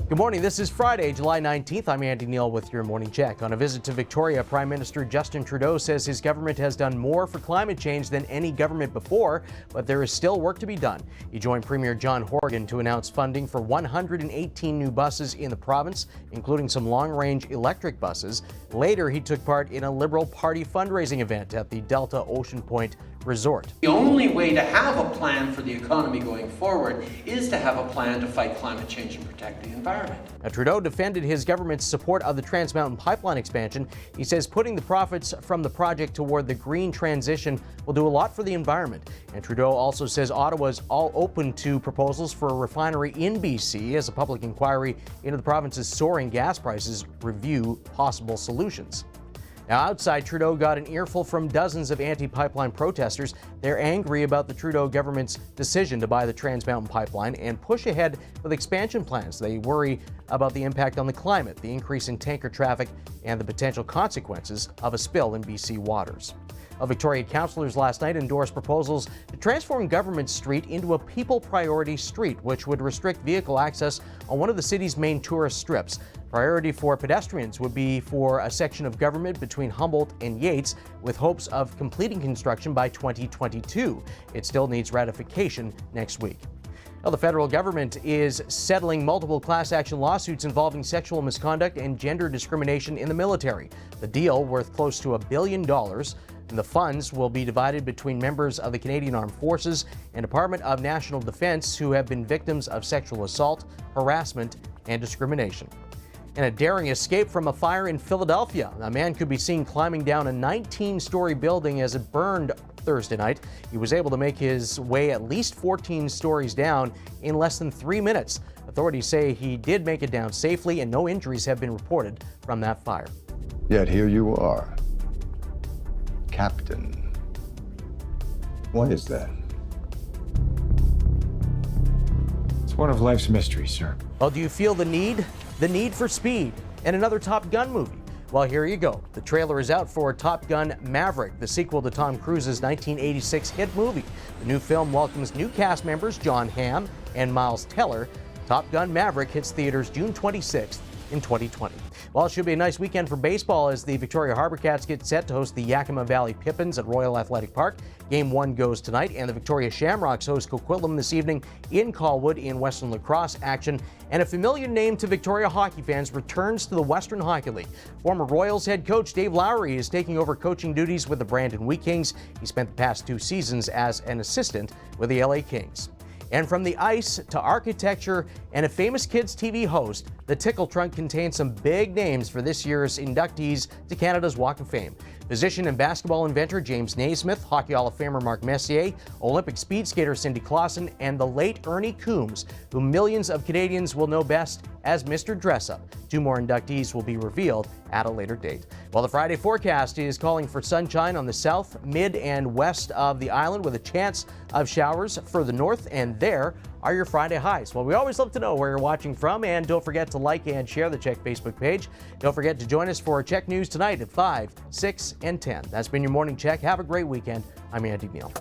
Good morning. This is Friday, July 19th. I'm Andy Neal with your Morning Check. On a visit to Victoria, Prime Minister Justin Trudeau says his government has done more for climate change than any government before, but there is still work to be done. He joined Premier John Horgan to announce funding for 118 new buses in the province, including some long-range electric buses. Later, he took part in a Liberal Party fundraising event at the Delta Ocean Point Resort. The only way to have a plan for the economy going forward is to have a plan to fight climate change and protect the environment. Now, Trudeau defended his government's support of the Trans Mountain Pipeline expansion. He says putting the profits from the project toward the green transition will do a lot for the environment. And Trudeau also says Ottawa's all open to proposals for a refinery in BC as a public inquiry into the province's soaring gas prices review possible solutions. Now, outside, Trudeau got an earful from dozens of anti-pipeline protesters. They're angry about the Trudeau government's decision to buy the Trans Mountain Pipeline and push ahead with expansion plans. They worry about the impact on the climate, the increase in tanker traffic, and the potential consequences of a spill in BC waters. Victoria councillors last night endorsed proposals to transform Government Street into a people priority street, which would restrict vehicle access on one of the city's main tourist strips. Priority for pedestrians would be for a section of Government between Humboldt and Yates, with hopes of completing construction by 2022. It still needs ratification next week. Now, the federal government is settling multiple class action lawsuits involving sexual misconduct and gender discrimination in the military. The deal, worth close to $1 billion, and the funds will be divided between members of the Canadian Armed Forces and Department of National Defence who have been victims of sexual assault, harassment, and discrimination. And a daring escape from a fire in Philadelphia. A man could be seen climbing down a 19-story building as it burned Thursday night. He was able to make his way at least 14 stories down in less than 3 minutes. Authorities say he did make it down safely and no injuries have been reported from that fire. Yet here you are, Captain. What is that? It's one of life's mysteries, sir. Well, do you feel the need? The need for speed and another Top Gun movie? Well, here you go. The trailer is out for Top Gun Maverick, the sequel to Tom Cruise's 1986 hit movie. The new film welcomes new cast members John Hamm and Miles Teller. Top Gun Maverick hits theaters June 26th in 2020. Well, it should be a nice weekend for baseball as the Victoria Harbour Cats get set to host the Yakima Valley Pippins at Royal Athletic Park. Game 1 goes tonight, and the Victoria Shamrocks host Coquitlam this evening in Colwood in Western lacrosse action. And a familiar name to Victoria hockey fans returns to the Western Hockey League. Former Royals head coach Dave Lowry is taking over coaching duties with the Brandon Wheat Kings. He spent the past 2 seasons as an assistant with the LA Kings. And from the ice to architecture and a famous kids TV host, the Tickle Trunk contains some big names for this year's inductees to Canada's Walk of Fame. Physician and basketball inventor James Naismith, Hockey Hall of Famer Mark Messier, Olympic speed skater Cindy Clausen, and the late Ernie Coombs, who millions of Canadians will know best as Mr. Dress-Up. 2 more inductees will be revealed at a later date. Well, the Friday forecast is calling for sunshine on the south, mid, and west of the island with a chance of showers further north, and there are your Friday highs. Well, we always love to know where you're watching from, and don't forget to like and share the CHEK Facebook page. Don't forget to join us for CHEK News tonight at 5, 6, and 10. That's been your Morning Check. Have a great weekend. I'm Andy Neal.